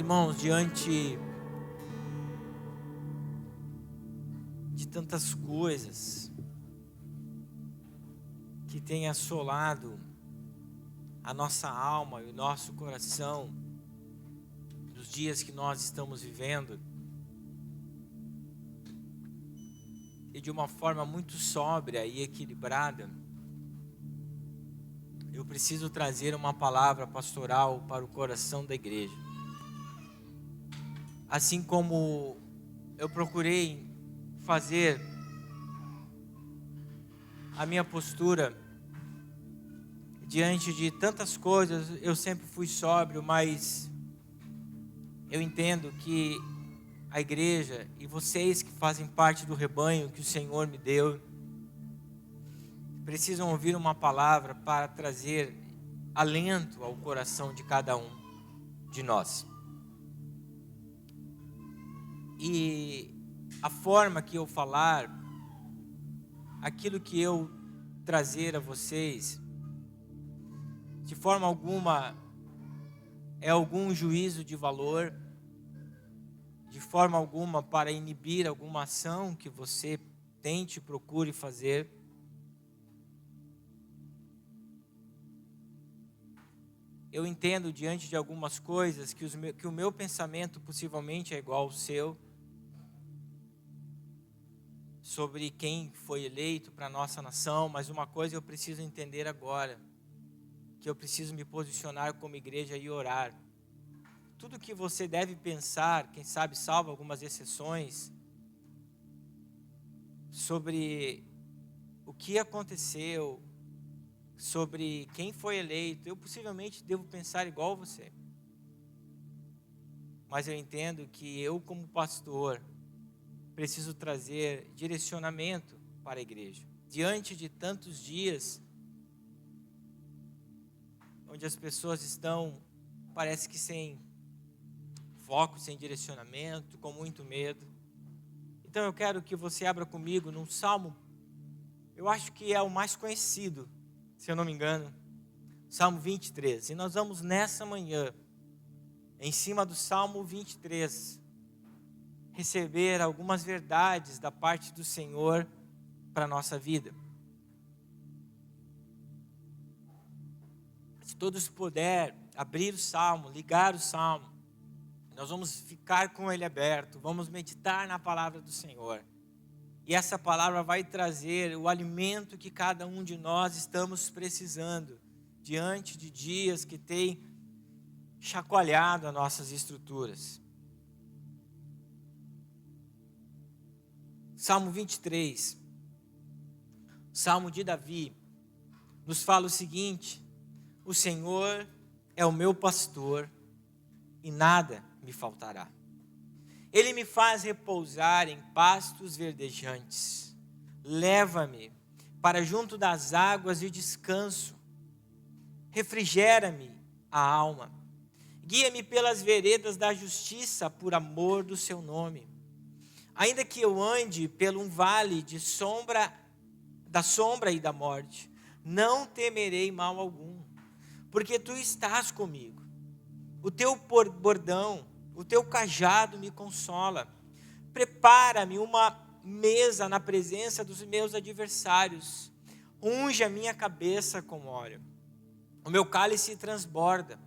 Irmãos, diante de tantas coisas que têm assolado a nossa alma e o nosso coração nos dias que nós estamos vivendo, e de uma forma muito sóbria e equilibrada, eu preciso trazer uma palavra pastoral para o coração da igreja. Assim como eu procurei fazer a minha postura diante de tantas coisas, eu sempre fui sóbrio, mas eu entendo que a igreja e vocês que fazem parte do rebanho que o Senhor me deu, precisam ouvir uma palavra para trazer alento ao coração de cada um de nós. E a forma que eu falar, aquilo que eu trazer a vocês, de forma alguma é algum juízo de valor, de forma alguma para inibir alguma ação que você tente, procure fazer. Eu entendo diante de algumas coisas que o meu pensamento possivelmente é igual ao seu, sobre quem foi eleito para a nossa nação, mas uma coisa eu preciso entender agora, que eu preciso me posicionar como igreja e orar. Tudo que você deve pensar, quem sabe salvo algumas exceções, sobre o que aconteceu, sobre quem foi eleito, eu possivelmente devo pensar igual você. Mas eu entendo que eu, como pastor, preciso trazer direcionamento para a igreja. Diante de tantos dias, onde as pessoas estão, parece que sem foco, sem direcionamento, com muito medo. Então eu quero que você abra comigo num salmo, eu acho que é o mais conhecido, se eu não me engano, Salmo 23. E nós vamos nessa manhã, em cima do Salmo 23, receber algumas verdades da parte do Senhor para a nossa vida. Se todos puderem abrir o Salmo, ligar o Salmo, nós vamos ficar com ele aberto, vamos meditar na palavra do Senhor. E essa palavra vai trazer o alimento que cada um de nós estamos precisando, diante de dias que têm chacoalhado as nossas estruturas. Salmo 23, Salmo de Davi, nos fala o seguinte: o Senhor é o meu pastor e nada me faltará. Ele me faz repousar em pastos verdejantes. Leva-me para junto das águas de descanso. Refrigera-me a alma. Guia-me pelas veredas da justiça por amor do seu nome. Ainda que eu ande pelo um vale da sombra e da morte, não temerei mal algum, porque tu estás comigo. O teu bordão, o teu cajado me consola. Prepara-me uma mesa na presença dos meus adversários. Unge a minha cabeça com óleo. O meu cálice transborda.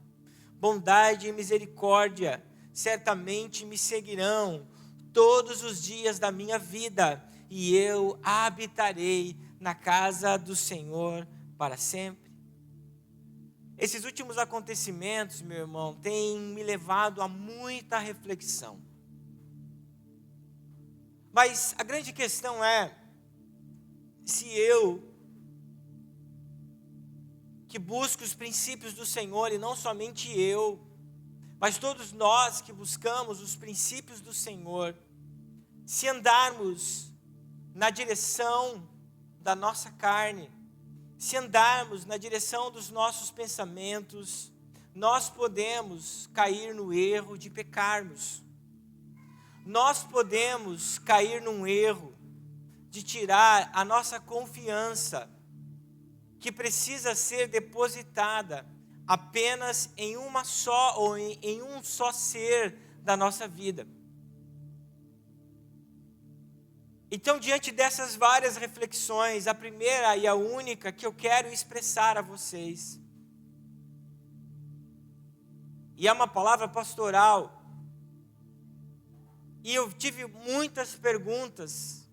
Bondade e misericórdia certamente me seguirão todos os dias da minha vida, e eu habitarei na casa do Senhor para sempre. Esses últimos acontecimentos, meu irmão, têm me levado a muita reflexão. Mas a grande questão é, se eu, que busco os princípios do Senhor, e não somente eu, mas todos nós que buscamos os princípios do Senhor, se andarmos na direção da nossa carne, se andarmos na direção dos nossos pensamentos, nós podemos cair no erro de pecarmos. Nós podemos cair num erro de tirar a nossa confiança, que precisa ser depositada apenas em uma só ou em um só ser da nossa vida. Então, diante dessas várias reflexões, a primeira e a única que eu quero expressar a vocês, e é uma palavra pastoral, e eu tive muitas perguntas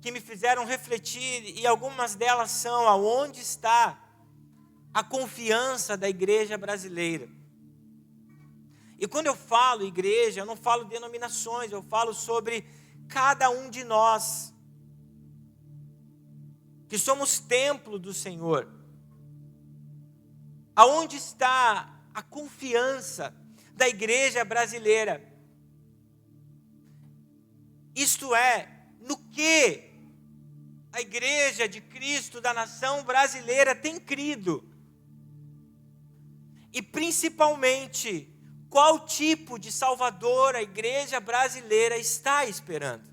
que me fizeram refletir, e algumas delas são: aonde está a confiança da igreja brasileira? E quando eu falo igreja, eu não falo denominações, eu falo sobre cada um de nós, que somos templo do Senhor. Aonde está a confiança da igreja brasileira? Isto é, no que a igreja de Cristo da nação brasileira tem crido. E principalmente, qual tipo de Salvador a igreja brasileira está esperando?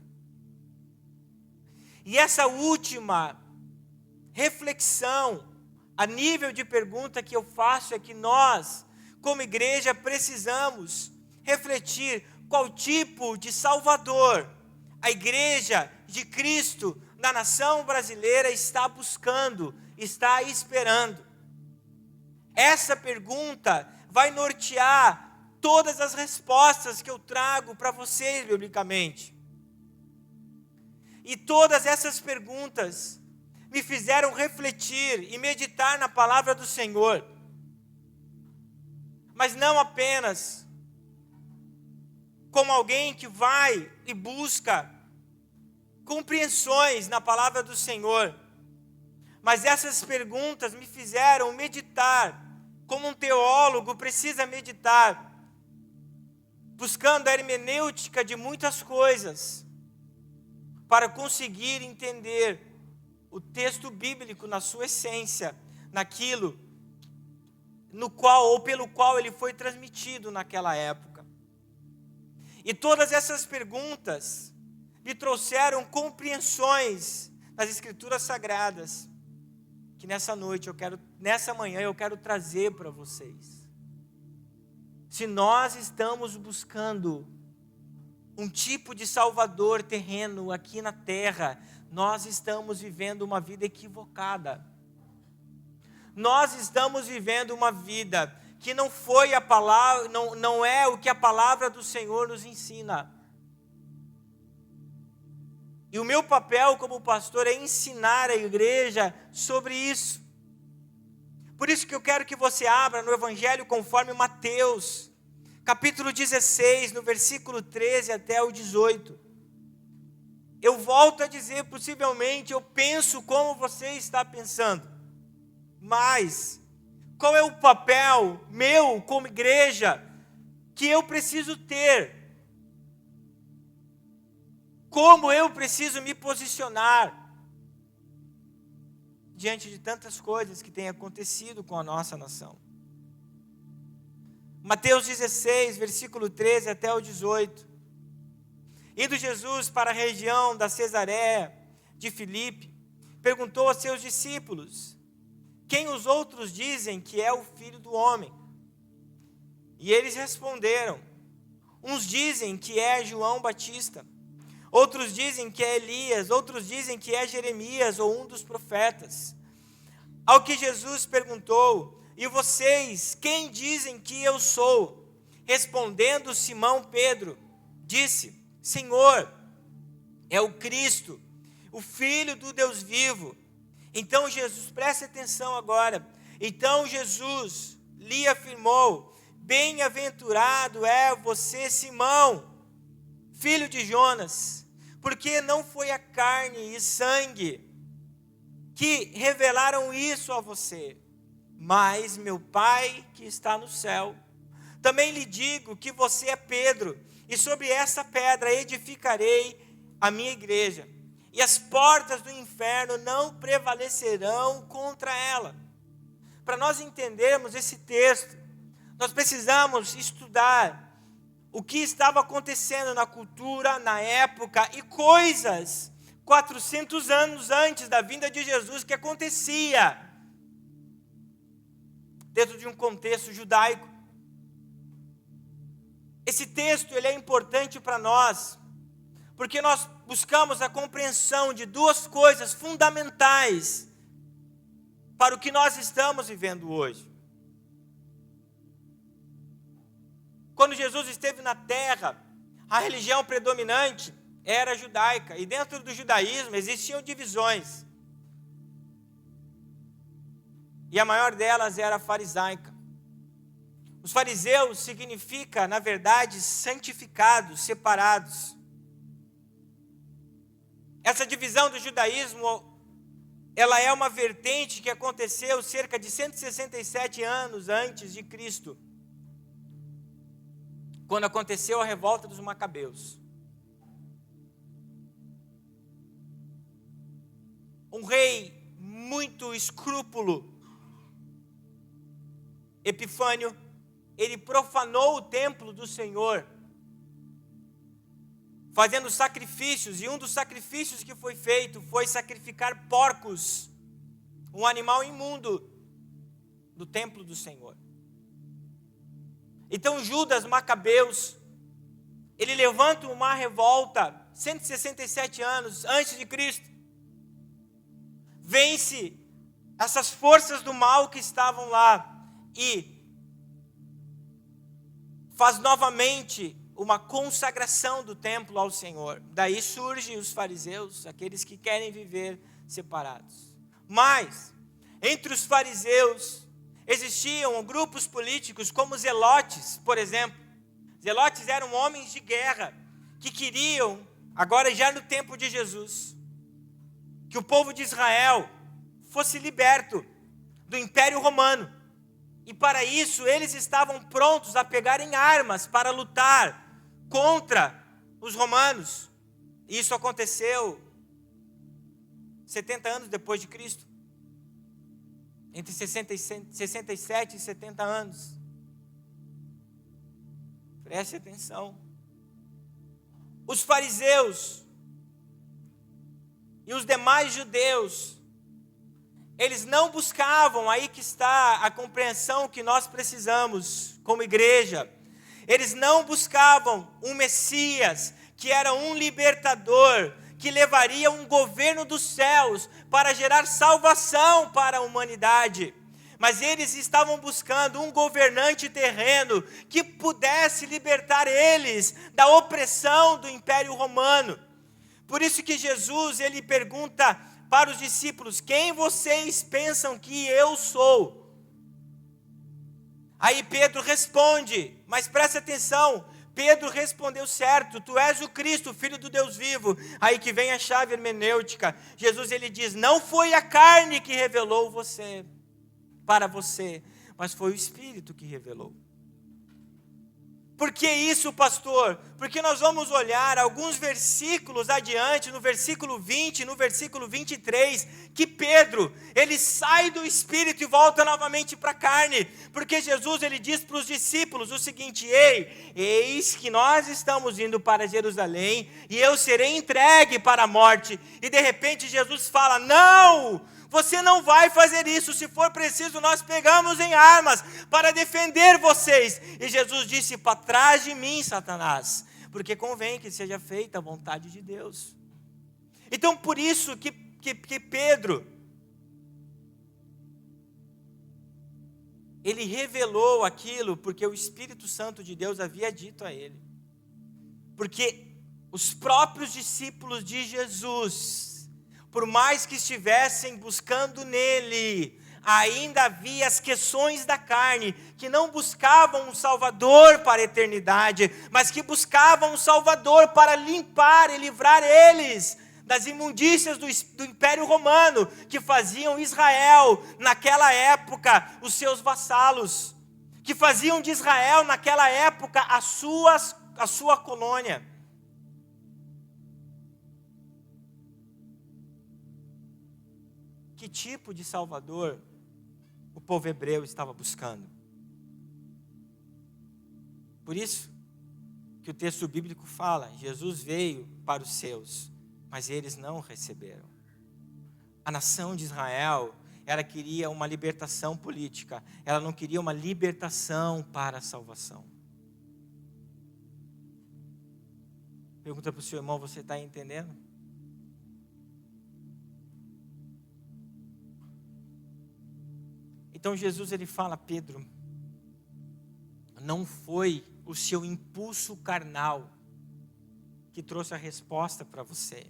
E essa última reflexão, a nível de pergunta que eu faço, é que nós, como igreja, precisamos refletir qual tipo de Salvador a igreja de Cristo na nação brasileira está buscando, está esperando. Essa pergunta vai nortear todas as respostas que eu trago para vocês biblicamente. E todas essas perguntas me fizeram refletir e meditar na palavra do Senhor. Mas não apenas como alguém que vai e busca compreensões na palavra do Senhor, mas essas perguntas me fizeram meditar como um teólogo precisa meditar, buscando a hermenêutica de muitas coisas, para conseguir entender o texto bíblico na sua essência, naquilo no qual ou pelo qual ele foi transmitido naquela época. E todas essas perguntas me trouxeram compreensões nas Escrituras Sagradas, que nessa manhã eu quero trazer para vocês. Se nós estamos buscando um tipo de Salvador terreno aqui na terra, nós estamos vivendo uma vida equivocada. Nós estamos vivendo uma vida que não foi a palavra, não é o que a palavra do Senhor nos ensina. E o meu papel como pastor é ensinar a igreja sobre isso. Por isso que eu quero que você abra no Evangelho conforme Mateus, capítulo 16, no versículo 13 até o 18. Eu volto a dizer, possivelmente eu penso como você está pensando. Mas, qual é o papel meu como igreja que eu preciso ter? Como eu preciso me posicionar diante de tantas coisas que têm acontecido com a nossa nação? Mateus 16, versículo 13 até o 18. Indo Jesus para a região da Cesareia de Filipe, perguntou aos seus discípulos: quem os outros dizem que é o Filho do Homem? E eles responderam: uns dizem que é João Batista, outros dizem que é Elias, outros dizem que é Jeremias ou um dos profetas. Ao que Jesus perguntou: e vocês, quem dizem que eu sou? Respondendo Simão Pedro, disse: Senhor, é o Cristo, o Filho do Deus vivo. Então Jesus, preste atenção agora. Então Jesus lhe afirmou: bem-aventurado é você, Simão, filho de Jonas, porque não foi a carne e sangue que revelaram isso a você, mas meu Pai que está no céu. Também lhe digo que você é Pedro, e sobre essa pedra edificarei a minha igreja, e as portas do inferno não prevalecerão contra ela. Para nós entendermos esse texto, nós precisamos estudar o que estava acontecendo na cultura, na época, e coisas 400 anos antes da vinda de Jesus que acontecia dentro de um contexto judaico. Esse texto ele é importante para nós, porque nós buscamos a compreensão de duas coisas fundamentais para o que nós estamos vivendo hoje. Quando Jesus esteve na terra, a religião predominante era judaica, e dentro do judaísmo existiam divisões. E a maior delas era a farisaica. Os fariseus significa, na verdade, santificados, separados. Essa divisão do judaísmo, ela é uma vertente que aconteceu cerca de 167 anos antes de Cristo, quando aconteceu a revolta dos Macabeus. Um rei muito escrúpulo, Epifânio, ele profanou o templo do Senhor, fazendo sacrifícios, e um dos sacrifícios que foi feito foi sacrificar porcos, um animal imundo, do templo do Senhor. Então Judas Macabeus, ele levanta uma revolta, 167 anos antes de Cristo, vence essas forças do mal que estavam lá, e faz novamente uma consagração do templo ao Senhor. Daí surgem os fariseus, aqueles que querem viver separados. Mas, entre os fariseus, existiam grupos políticos como zelotes, por exemplo. Zelotes eram homens de guerra, que queriam, agora já no tempo de Jesus, que o povo de Israel fosse liberto do Império Romano. E para isso, eles estavam prontos a pegarem armas para lutar contra os romanos. Isso aconteceu 70 anos depois de Cristo. Entre 67 e 70 anos. Preste atenção. Os fariseus e os demais judeus, eles não buscavam, aí que está a compreensão que nós precisamos como igreja. Eles não buscavam um Messias, que era um libertador, que levaria um governo dos céus para gerar salvação para a humanidade. Mas eles estavam buscando um governante terreno que pudesse libertar eles da opressão do Império Romano. Por isso que Jesus, ele pergunta para os discípulos: quem vocês pensam que eu sou? Aí Pedro responde, mas preste atenção, Pedro respondeu certo: tu és o Cristo, o Filho do Deus vivo. Aí que vem a chave hermenêutica. Jesus, ele diz: não foi a carne que revelou para você, mas foi o Espírito que revelou. Por que isso, pastor? Porque nós vamos olhar alguns versículos adiante, no versículo 20, no versículo 23, que Pedro, ele sai do Espírito e volta novamente para a carne, porque Jesus, ele diz para os discípulos o seguinte: eis que nós estamos indo para Jerusalém, e eu serei entregue para a morte. E de repente Jesus fala: não! Você não vai fazer isso. Se for preciso, nós pegamos em armas para defender vocês. E Jesus disse: para trás de mim, Satanás, porque convém que seja feita a vontade de Deus. Então, por isso que Pedro, ele revelou aquilo, porque o Espírito Santo de Deus havia dito a ele. Porque os próprios discípulos de Jesus, por mais que estivessem buscando nele, ainda havia as questões da carne, que não buscavam um Salvador para a eternidade, mas que buscavam um Salvador para limpar e livrar eles das imundícias do Império Romano, que faziam Israel, naquela época, os seus vassalos, que faziam de Israel, naquela época, a sua colônia. Que tipo de Salvador o povo hebreu estava buscando? Por isso que o texto bíblico fala: Jesus veio para os seus, mas eles não receberam. A nação de Israel, ela queria uma libertação política, ela não queria uma libertação para a salvação. Pergunta para o seu irmão, você está entendendo? Então Jesus ele fala, Pedro, não foi o seu impulso carnal que trouxe a resposta para você.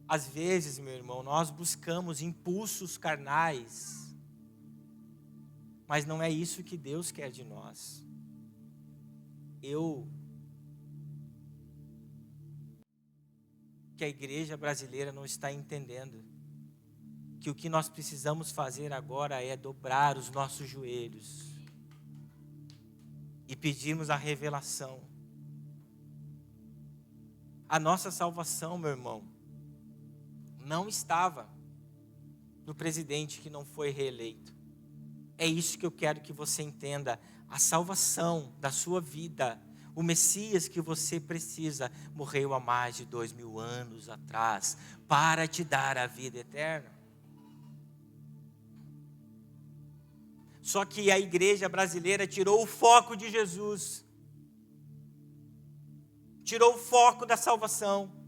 Às vezes, meu irmão, nós buscamos impulsos carnais, mas não é isso que Deus quer de nós. Que a igreja brasileira não está entendendo que o que nós precisamos fazer agora é dobrar os nossos joelhos e pedirmos a revelação. A nossa salvação, meu irmão, não estava no presidente que não foi reeleito. É isso que eu quero que você entenda. A salvação da sua vida, o Messias que você precisa, morreu há mais de 2000 anos atrás para te dar a vida eterna. Só que a igreja brasileira tirou o foco de Jesus. Tirou o foco da salvação.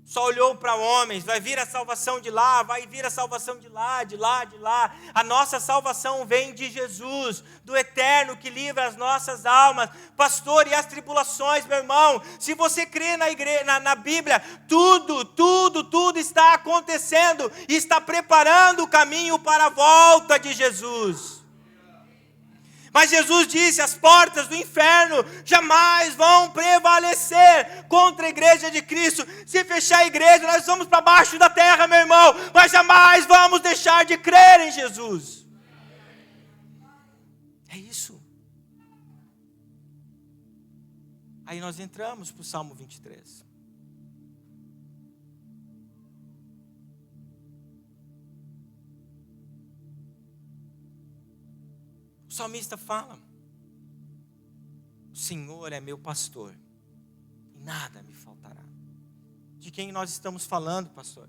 Só olhou para homens, vai vir a salvação de lá, vai vir a salvação de lá, de lá, de lá. A nossa salvação vem de Jesus, do eterno que livra as nossas almas. Pastor, e as tribulações, meu irmão, se você crê na Bíblia, tudo está acontecendo e está preparando o caminho para a volta de Jesus. Mas Jesus disse, as portas do inferno jamais vão prevalecer contra a igreja de Cristo. Se fechar a igreja, nós vamos para baixo da terra, meu irmão, mas jamais vamos deixar de crer em Jesus. É isso. Aí nós entramos para o Salmo 23. O salmista fala, o Senhor é meu pastor, e nada me faltará. De quem nós estamos falando, pastor?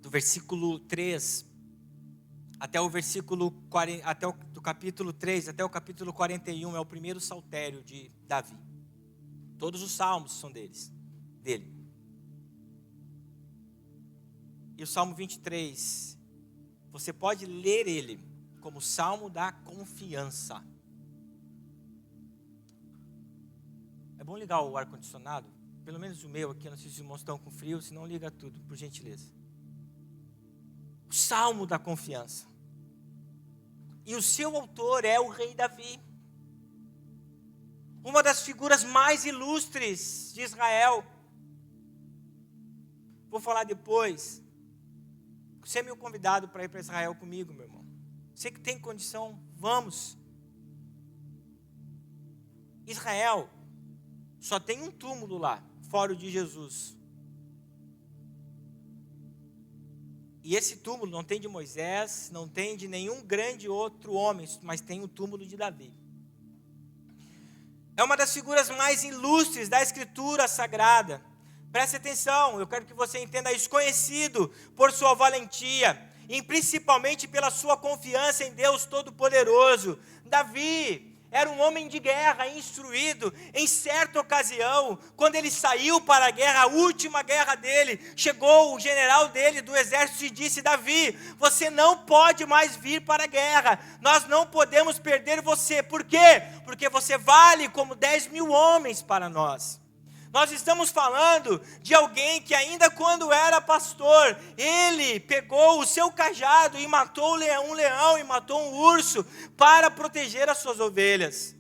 Do versículo 3, até o versículo 40, do capítulo 3, até o capítulo 41, é o primeiro saltério de Davi. Todos os salmos são dele. E o Salmo 23... você pode ler ele como Salmo da Confiança. É bom ligar o ar-condicionado? Pelo menos o meu aqui, não sei se os irmãos estão com frio, se não liga tudo, por gentileza. O Salmo da Confiança. E o seu autor é o rei Davi. Uma das figuras mais ilustres de Israel. Vou falar depois. Você é meu convidado para ir para Israel comigo, meu irmão. Você que tem condição, vamos. Israel só tem um túmulo lá, fora o de Jesus. E esse túmulo não tem de Moisés, não tem de nenhum grande outro homem, mas tem o túmulo de Davi. É uma das figuras mais ilustres da Escritura Sagrada. Preste atenção, eu quero que você entenda isso, conhecido por sua valentia, e principalmente pela sua confiança em Deus Todo-Poderoso. Davi era um homem de guerra, instruído. Em certa ocasião, quando ele saiu para a guerra, a última guerra dele, chegou o general dele do exército e disse, Davi, você não pode mais vir para a guerra, nós não podemos perder você. Por quê? Porque você vale como 10.000 homens para nós. Nós estamos falando de alguém que ainda quando era pastor, ele pegou o seu cajado e matou um leão e matou um urso para proteger as suas ovelhas.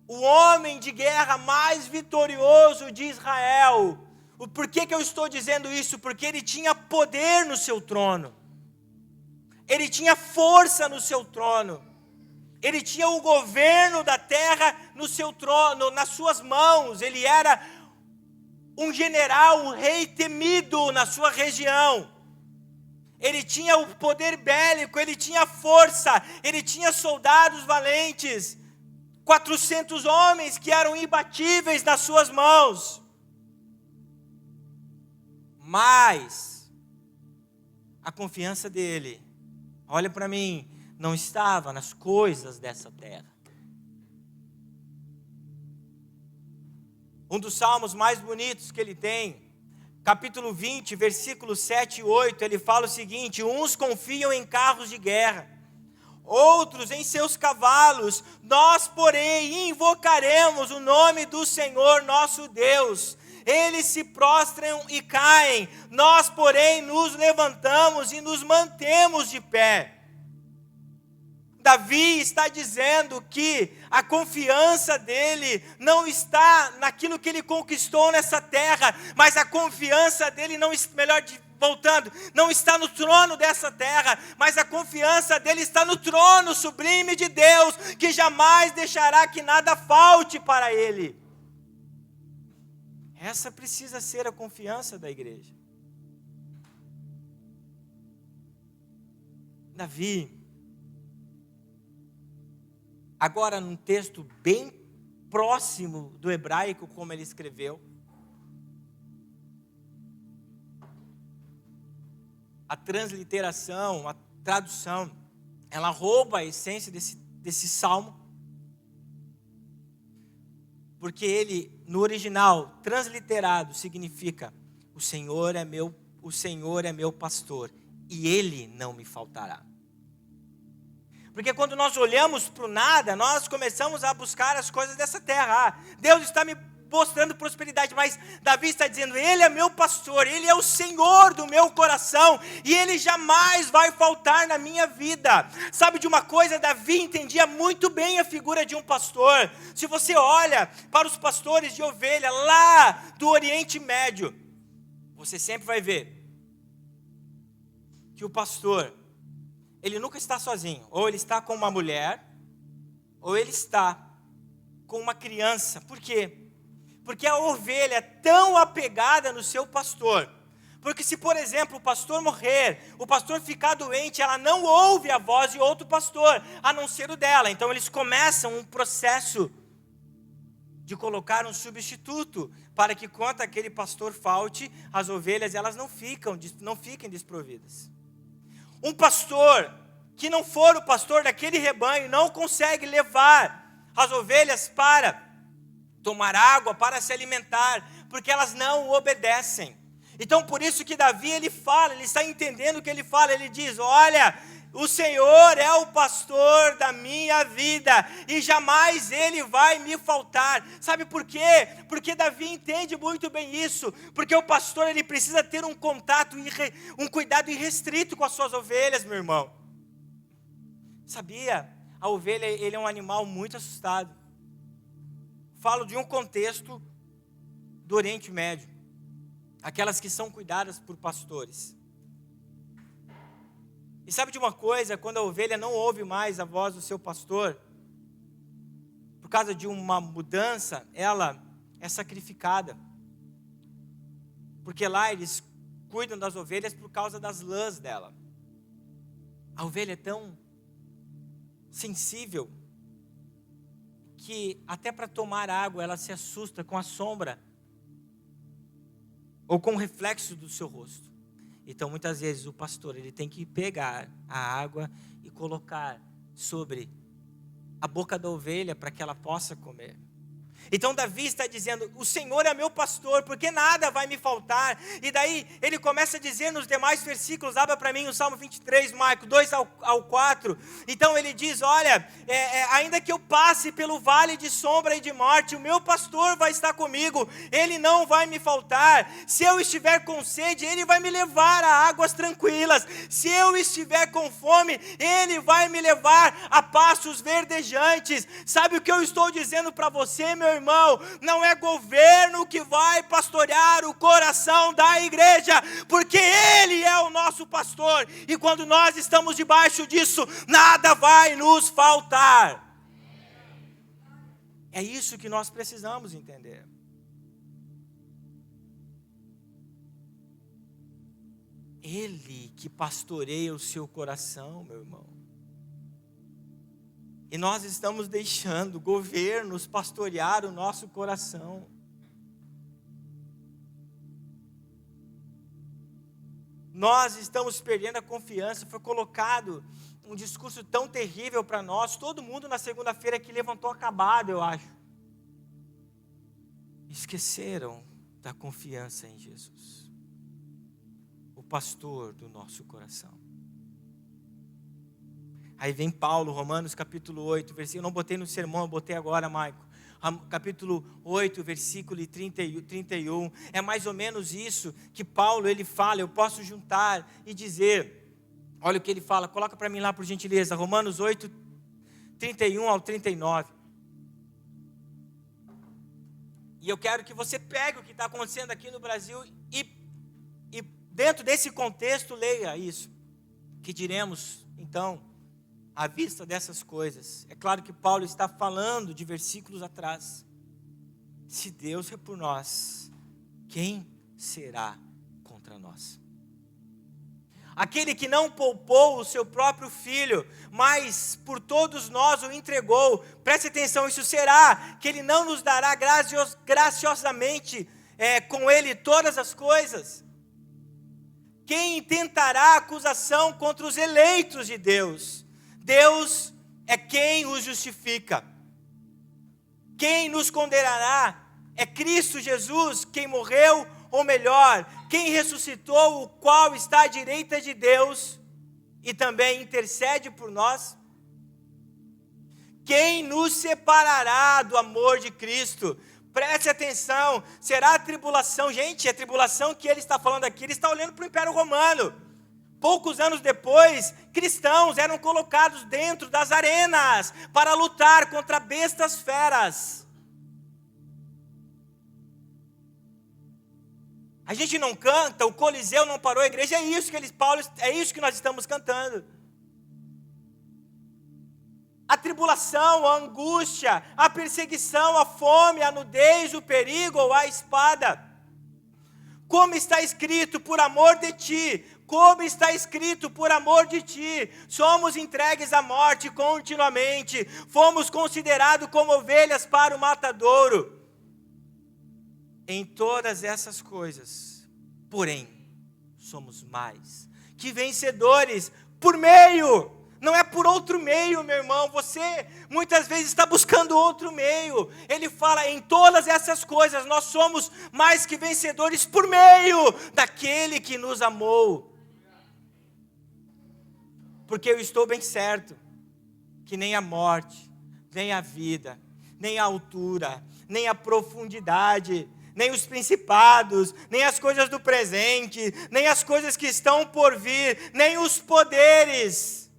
O homem de guerra mais vitorioso de Israel. Por que eu estou dizendo isso? Porque ele tinha poder no seu trono. Ele tinha força no seu trono. Ele tinha o governo da terra no seu trono, nas suas mãos. Ele era um general, um rei temido na sua região. Ele tinha o poder bélico, ele tinha força, ele tinha soldados valentes. 400 homens que eram imbatíveis nas suas mãos. Mas a confiança dele, olha para mim, não estava nas coisas dessa terra. Um dos salmos mais bonitos que ele tem, capítulo 20, versículos 7 e 8, ele fala o seguinte: uns confiam em carros de guerra, outros em seus cavalos, nós, porém, invocaremos o nome do Senhor nosso Deus. Eles se prostram e caem, nós, porém, nos levantamos e nos mantemos de pé. Davi está dizendo que a confiança dele não está naquilo que ele conquistou nessa terra, mas a confiança dele não está no trono dessa terra, mas a confiança dele está no trono sublime de Deus, que jamais deixará que nada falte para ele. Essa precisa ser a confiança da igreja. Davi, agora num texto bem próximo do hebraico como ele escreveu, a transliteração, a tradução, ela rouba a essência desse salmo, porque ele, no original, transliterado, significa: o Senhor é meu pastor, e Ele não me faltará. Porque quando nós olhamos para o nada, nós começamos a buscar as coisas dessa terra. Deus está me mostrando prosperidade, mas Davi está dizendo: Ele é meu pastor, Ele é o Senhor do meu coração, e Ele jamais vai faltar na minha vida. Sabe de uma coisa? Davi entendia muito bem a figura de um pastor. Se você olha para os pastores de ovelha lá do Oriente Médio, você sempre vai ver que o pastor, ele nunca está sozinho. Ou ele está com uma mulher, ou ele está com uma criança. Por quê? Porque a ovelha é tão apegada no seu pastor. Porque se, por exemplo, o pastor morrer, o pastor ficar doente, ela não ouve a voz de outro pastor, a não ser o dela. Então eles começam um processo de colocar um substituto, para que quando aquele pastor falte, as ovelhas elas não fiquem desprovidas. Um pastor que não for o pastor daquele rebanho não consegue levar as ovelhas para tomar água, para se alimentar, porque elas não obedecem. Então por isso que Davi ele está entendendo o que ele fala, ele diz: olha, o Senhor é o pastor da minha vida, e jamais Ele vai me faltar. Sabe por quê? Porque Davi entende muito bem isso, porque o pastor ele precisa ter um contato, um cuidado irrestrito com as suas ovelhas, meu irmão. Sabia? A ovelha ele é um animal muito assustado. Falo de um contexto do Oriente Médio, aquelas que são cuidadas por pastores. E sabe de uma coisa? Quando a ovelha não ouve mais a voz do seu pastor, por causa de uma mudança, ela é sacrificada. Porque lá eles cuidam das ovelhas por causa das lãs dela. A ovelha é tão sensível que até para tomar água ela se assusta com a sombra ou com o reflexo do seu rosto. Então muitas vezes o pastor ele tem que pegar a água e colocar sobre a boca da ovelha para que ela possa comer. Então Davi está dizendo: o Senhor é meu pastor, porque nada vai me faltar. E daí ele começa a dizer nos demais versículos, abra para mim o Salmo 23, Marcos 2 ao 4. Então ele diz: olha, ainda que eu passe pelo vale de sombra e de morte, o meu pastor vai estar comigo, ele não vai me faltar. Se eu estiver com sede, ele vai me levar a águas tranquilas. Se eu estiver com fome, ele vai me levar a pastos verdejantes. Sabe o que eu estou dizendo para você, meu irmão? Não é governo que vai pastorear o coração da igreja, porque Ele é o nosso pastor, e quando nós estamos debaixo disso, nada vai nos faltar. É isso que nós precisamos entender. Ele que pastoreia o seu coração, meu irmão. E nós estamos deixando governos pastorear o nosso coração. Nós estamos perdendo a confiança. Foi colocado um discurso tão terrível para nós. Todo mundo na segunda-feira aqui levantou acabado, eu acho. Esqueceram da confiança em Jesus, o pastor do nosso coração. Aí vem Paulo, Romanos capítulo 8, versículo, eu não botei no sermão, eu botei agora, Maico. Capítulo 8, versículo 30 e 31, é mais ou menos isso que Paulo ele fala. Eu posso juntar e dizer, olha o que ele fala, coloca para mim lá por gentileza, Romanos 8, 31 ao 39. E eu quero que você pegue o que está acontecendo aqui no Brasil e dentro desse contexto leia isso. Que diremos, então, à vista dessas coisas? É claro que Paulo está falando de versículos atrás. Se Deus é por nós, quem será contra nós? Aquele que não poupou o seu próprio filho, mas por todos nós o entregou. Preste atenção, isso será que ele não nos dará graciosamente com ele todas as coisas? Quem intentará acusação contra os eleitos de Deus? Deus é quem os justifica. Quem nos condenará? É Cristo Jesus, quem morreu, ou melhor, quem ressuscitou, o qual está à direita de Deus e também intercede por nós. Quem nos separará do amor de Cristo? Preste atenção, será a tribulação. Gente, a tribulação que ele está falando aqui, ele está olhando para o Império Romano. Poucos anos depois, cristãos eram colocados dentro das arenas para lutar contra bestas feras. A gente não canta, o Coliseu não parou a igreja, é isso que nós estamos cantando. A tribulação, a angústia, a perseguição, a fome, a nudez, o perigo ou a espada. Como está escrito, por amor de ti, como está escrito, por amor de ti, somos entregues à morte continuamente, fomos considerados como ovelhas para o matadouro. Em todas essas coisas, porém, somos mais que vencedores por meio, não é por outro meio, meu irmão. Você muitas vezes está buscando outro meio. Ele fala, em todas essas coisas, nós somos mais que vencedores por meio daquele que nos amou. Porque eu estou bem certo que nem a morte, nem a vida, nem a altura, nem a profundidade, nem os principados, nem as coisas do presente, nem as coisas que estão por vir, nem os poderes,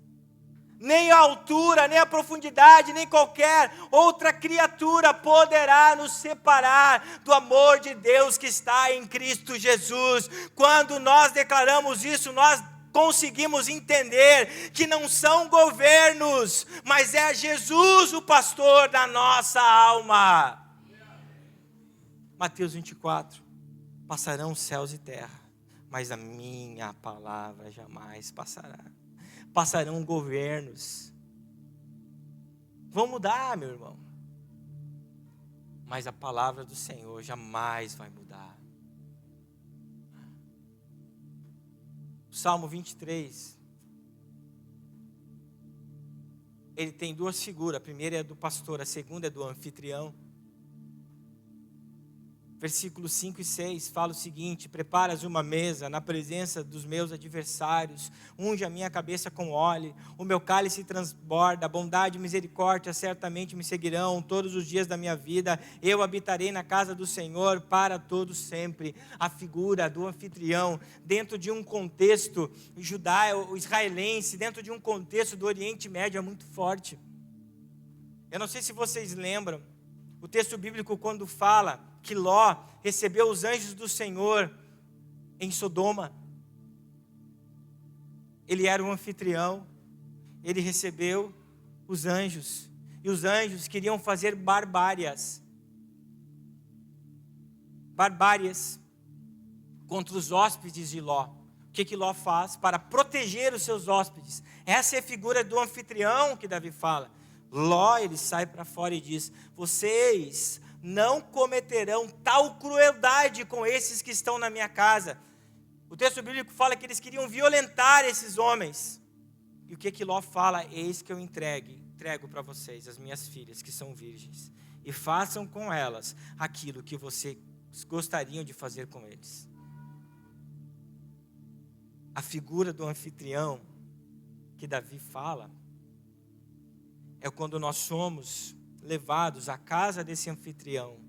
nem a altura, nem a profundidade, nem qualquer outra criatura poderá nos separar do amor de Deus que está em Cristo Jesus. Quando nós declaramos isso, nós conseguimos entender que não são governos, mas é Jesus o pastor da nossa alma. Mateus 24, passarão céus e terra, mas a minha palavra jamais passará. Passarão governos, vão mudar, meu irmão, mas a palavra do Senhor jamais vai mudar. O Salmo 23, ele tem duas figuras, a primeira é do pastor, a segunda é do anfitrião. Versículos 5 e 6 fala o seguinte: preparas uma mesa na presença dos meus adversários, unge a minha cabeça com óleo, o meu cálice transborda, bondade e misericórdia certamente me seguirão todos os dias da minha vida, eu habitarei na casa do Senhor para todo sempre. A figura do anfitrião, dentro de um contexto judaico, israelense, dentro de um contexto do Oriente Médio, é muito forte. Eu não sei se vocês lembram, o texto bíblico quando fala que Ló recebeu os anjos do Senhor em Sodoma. Ele era um anfitrião, ele recebeu os anjos, e os anjos queriam fazer barbáries contra os hóspedes de Ló. O que Ló faz para proteger os seus hóspedes? Essa é a figura do anfitrião que Davi fala. Ló, ele sai para fora e diz: vocês não cometerão tal crueldade com esses que estão na minha casa. O texto bíblico fala que eles queriam violentar esses homens. E o que Ló fala? Eis que eu entrego para vocês as minhas filhas, que são virgens, e façam com elas aquilo que vocês gostariam de fazer com eles. A figura do anfitrião que Davi fala é quando nós somos levados à casa desse anfitrião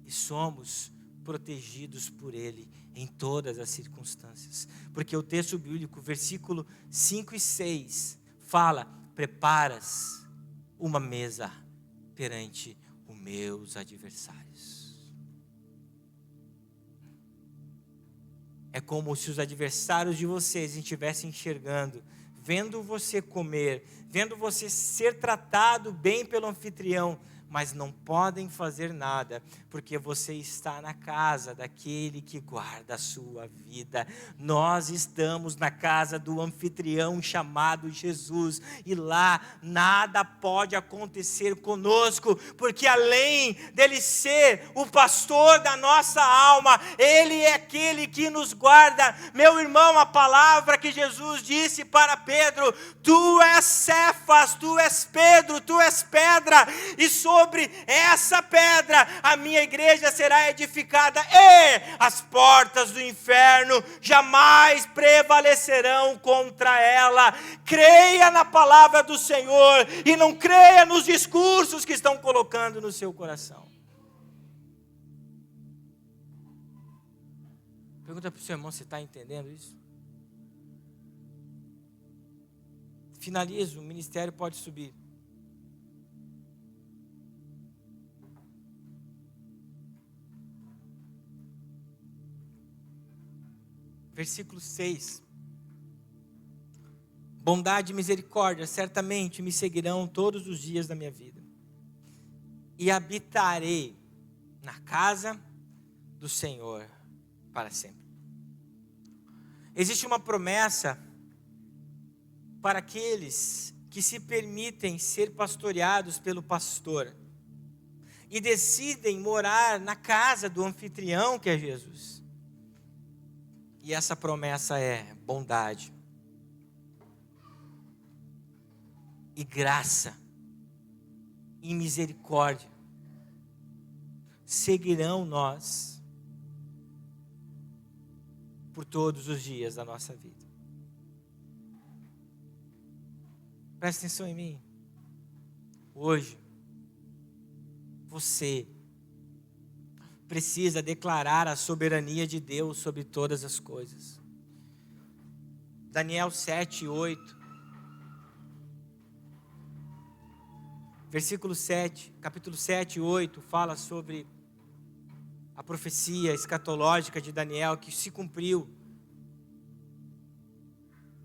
e somos protegidos por ele em todas as circunstâncias. Porque o texto bíblico, versículo 5 e 6, fala: preparas uma mesa perante os meus adversários. É como se os adversários de vocês estivessem enxergando, vendo você comer, vendo você ser tratado bem pelo anfitrião, mas não podem fazer nada, porque você está na casa daquele que guarda a sua vida. Nós estamos na casa do anfitrião chamado Jesus, e lá nada pode acontecer conosco, porque além dele ser o pastor da nossa alma, ele é aquele que nos guarda. Meu irmão, a palavra que Jesus disse para Pedro: tu és Cefas, tu és Pedro, tu és pedra, e sobre essa pedra a minha igreja será edificada, e as portas do inferno jamais prevalecerão contra ela. Creia na palavra do Senhor e não creia nos discursos que estão colocando no seu coração. Pergunta para o seu irmão se está entendendo isso. Finalizo, o ministério pode subir. Versículo 6. Bondade e misericórdia certamente me seguirão todos os dias da minha vida, e habitarei na casa do Senhor para sempre. Existe uma promessa para aqueles que se permitem ser pastoreados pelo pastor e decidem morar na casa do anfitrião, que é Jesus. E essa promessa é bondade e graça e misericórdia seguirão nós por todos os dias da nossa vida. Presta atenção em mim. Hoje, você precisa declarar a soberania de Deus sobre todas as coisas. Daniel 7, 8. Versículo 7, capítulo 7, 8, fala sobre a profecia escatológica de Daniel, que se cumpriu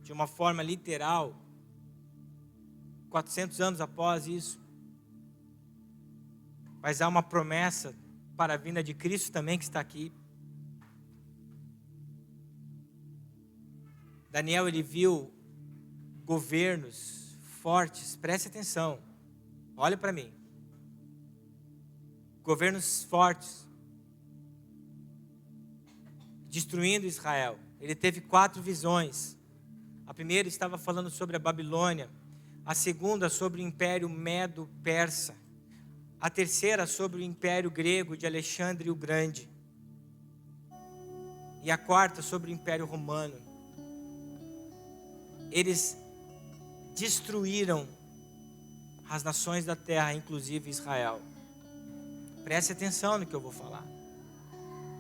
de uma forma literal, 400 anos após isso. Mas há uma promessa para a vinda de Cristo também que está aqui. Daniel, ele viu governos fortes, preste atenção, olha para mim. Governos fortes, destruindo Israel. Ele teve 4 visões. A primeira estava falando sobre a Babilônia, a segunda sobre o Império Medo-Persa, a terceira sobre o Império Grego de Alexandre o Grande, e a quarta sobre o Império Romano. Eles destruíram as nações da terra, inclusive Israel. Preste atenção no que eu vou falar.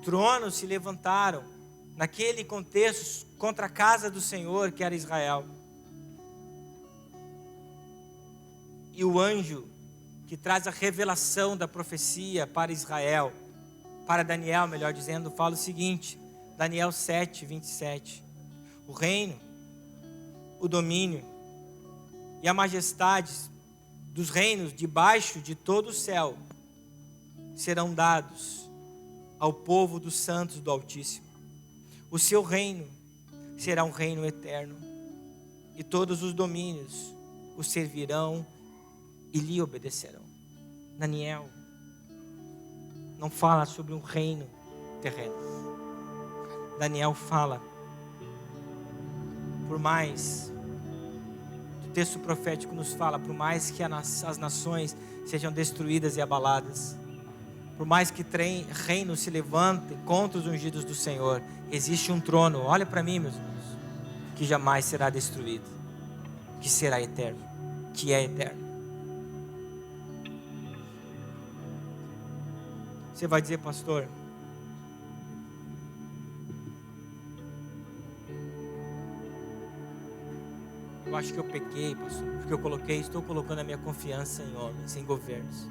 Tronos se levantaram naquele contexto contra a casa do Senhor, que era Israel. E o anjo que traz a revelação da profecia para Israel, para Daniel, melhor dizendo, fala o seguinte, Daniel 7, 27. O reino, o domínio e a majestade dos reinos debaixo de todo o céu serão dados ao povo dos santos do Altíssimo. O seu reino será um reino eterno, e todos os domínios o servirão e lhe obedecerão. Daniel não fala sobre um reino terreno. Daniel fala Por mais, o texto profético nos fala, por mais que as nações sejam destruídas e abaladas, por mais que reinos se levantem contra os ungidos do Senhor, existe um trono, olha para mim, meus irmãos, que jamais será destruído, que será eterno, que é eterno. Você vai dizer, pastor, eu acho que eu pequei, pastor, porque estou colocando a minha confiança em homens, em governos.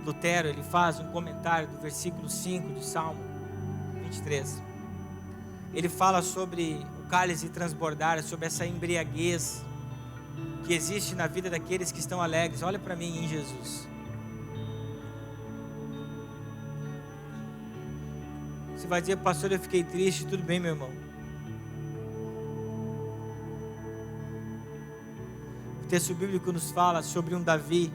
Lutero, ele faz um comentário do versículo 5 do Salmo 23. Ele fala sobre o cálice transbordar, sobre essa embriaguez que existe na vida daqueles que estão alegres. Olha para mim em Jesus. Você vai dizer, pastor, eu fiquei triste. Tudo bem, meu irmão. O texto bíblico nos fala sobre um Davi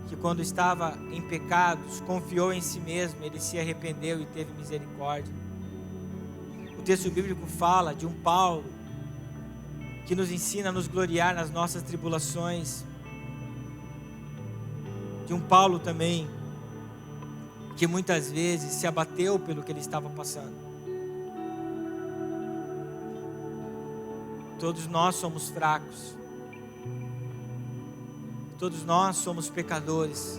que quando estava em pecados, confiou em si mesmo, ele se arrependeu e teve misericórdia. O texto bíblico fala de um Paulo que nos ensina a nos gloriar nas nossas tribulações. De um Paulo também que muitas vezes se abateu pelo que ele estava passando. Todos nós somos fracos. Todos nós somos pecadores.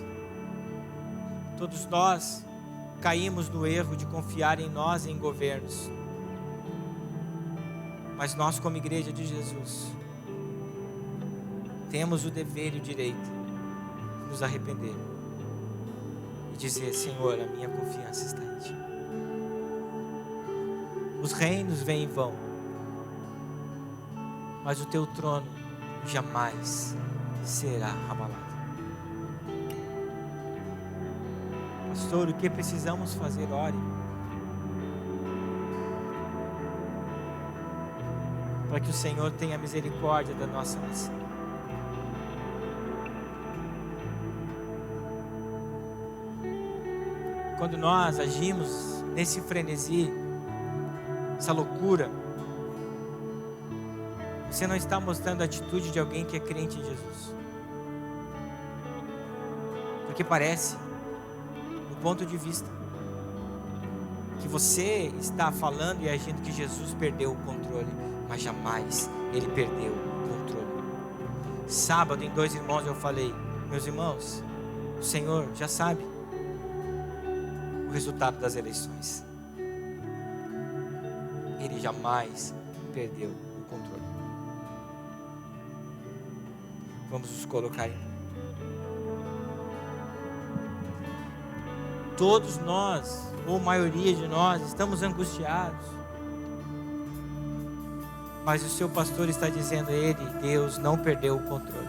Todos nós caímos no erro de confiar em nós e em governos. Mas nós, como igreja de Jesus, temos o dever e o direito de nos arrepender e dizer, Senhor, a minha confiança está em Ti. Os reinos vêm e vão, mas o Teu trono jamais será abalado. Pastor, o que precisamos fazer? Ore para que o Senhor tenha misericórdia da nossa nação. Quando nós agimos nesse frenesi, essa loucura, você não está mostrando a atitude de alguém que é crente em Jesus. Porque parece, do ponto de vista, que você está falando e agindo que Jesus perdeu o controle, mas jamais Ele perdeu o controle. Sábado, em 2 irmãos, eu falei, meus irmãos, o Senhor já sabe o resultado das eleições. Ele jamais perdeu o controle. Vamos nos colocar em pé. Todos nós, ou a maioria de nós, estamos angustiados. Mas o seu pastor está dizendo a ele, Deus não perdeu o controle.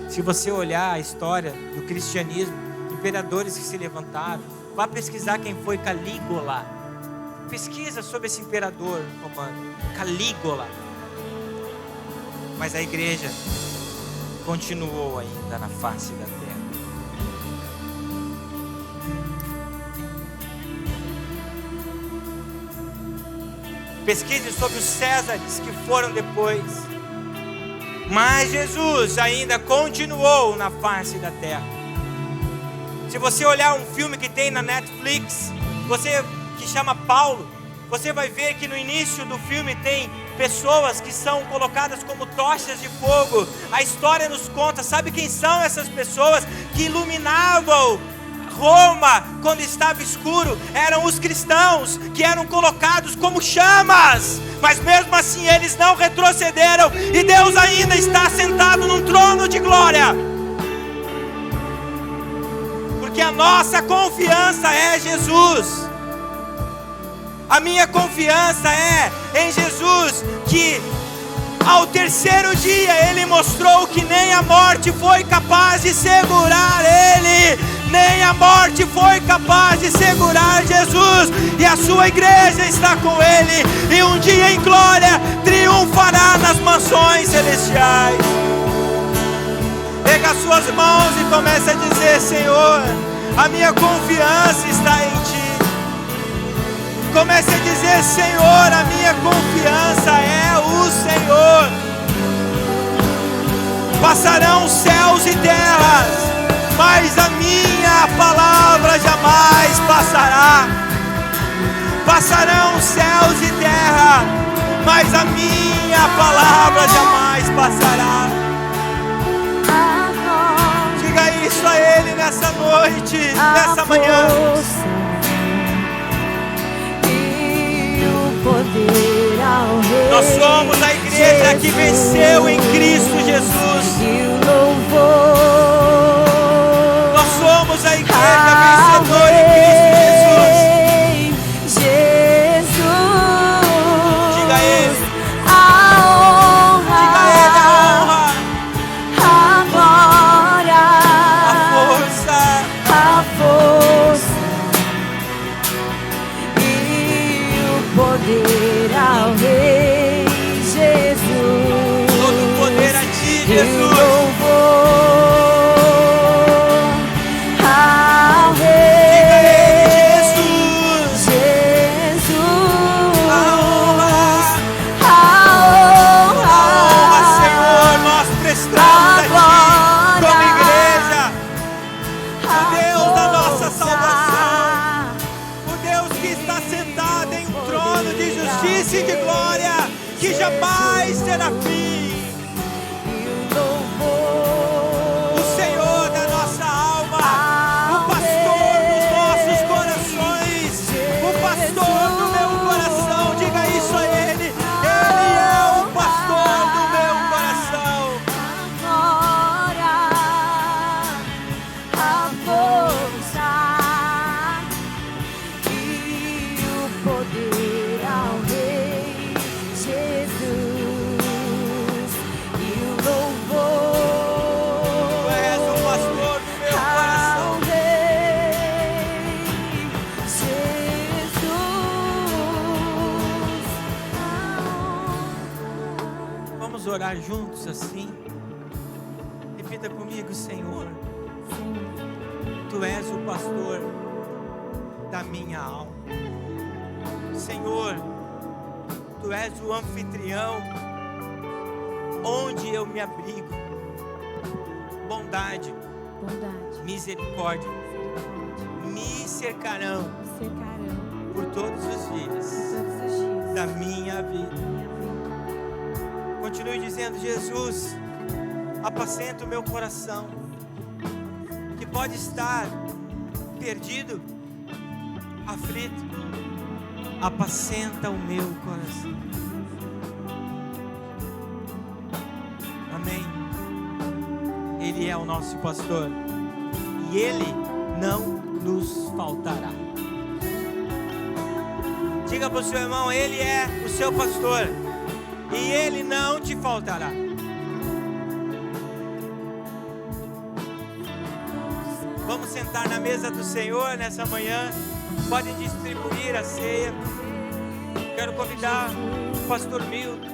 Se você olhar a história do cristianismo, imperadores que se levantaram, vá pesquisar quem foi Calígula. Pesquisa sobre esse imperador romano, Calígula. Mas a igreja continuou ainda na face da terra. Pesquise sobre os Césares que foram depois. Mas Jesus ainda continuou na face da terra. Se você olhar um filme que tem na Netflix, que chama Paulo, você vai ver que no início do filme tem pessoas que são colocadas como tochas de fogo. A história nos conta, sabe quem são essas pessoas que iluminavam Roma quando estava escuro? Eram os cristãos que eram colocados como chamas, mas mesmo assim eles não retrocederam, e Deus ainda está sentado num trono de glória, porque a nossa confiança é Jesus. A minha confiança é em Jesus, que ao terceiro dia Ele mostrou que nem a morte foi capaz de segurar Ele, nem a morte foi capaz de segurar Jesus, e a sua igreja está com Ele, e um dia em glória triunfará nas mansões celestiais. Erga as suas mãos e comece a dizer: Senhor, a minha confiança está em Ti. Comece a dizer: Senhor, a minha confiança é o Senhor. Passarão céus e terras, mas a minha palavra jamais passará. Passarão céus e terra, mas a minha palavra jamais passará. Diga isso a Ele nessa noite, nessa manhã. Nós somos a igreja que venceu em Cristo Jesus. Nós somos a igreja vencedora em Cristo Jesus. Diga a Ele. Diga a Ele a honra, a glória, a força e o poder ao Rei Jesus. todo o poder a Ti, Jesus. Ao Rei Jesus. Jesus, A honra, a Senhor, nós prestamos a Ti como igreja. O Deus da nossa salvação, o Deus que está sentado em um trono de justiça e de glória, que jamais será fim. O Senhor da nossa alma, o pastor dos nossos corações, o pastor do meu coração. Diga isso a Ele. Ele é o pastor do meu coração. glória, a força e o poder ao Rei Jesus, e o louvor Tu és o pastor do meu coração. ao Rei Jesus. Vamos orar juntos assim. Repita comigo: Senhor, Tu és o pastor da minha alma. Senhor, Tu és o anfitrião onde eu me abrigo. Bondade, misericórdia me cercarão por todos os dias da minha vida. Continue dizendo: Jesus, apacenta o meu coração, que pode estar perdido, aflito. Apacenta o meu coração. Amém. Ele é o nosso pastor e Ele não nos faltará. Diga para o seu irmão: Ele é o seu pastor e Ele não te faltará. Vamos sentar na mesa do Senhor nessa manhã. Podem distribuir a ceia. Quero convidar o pastor Milton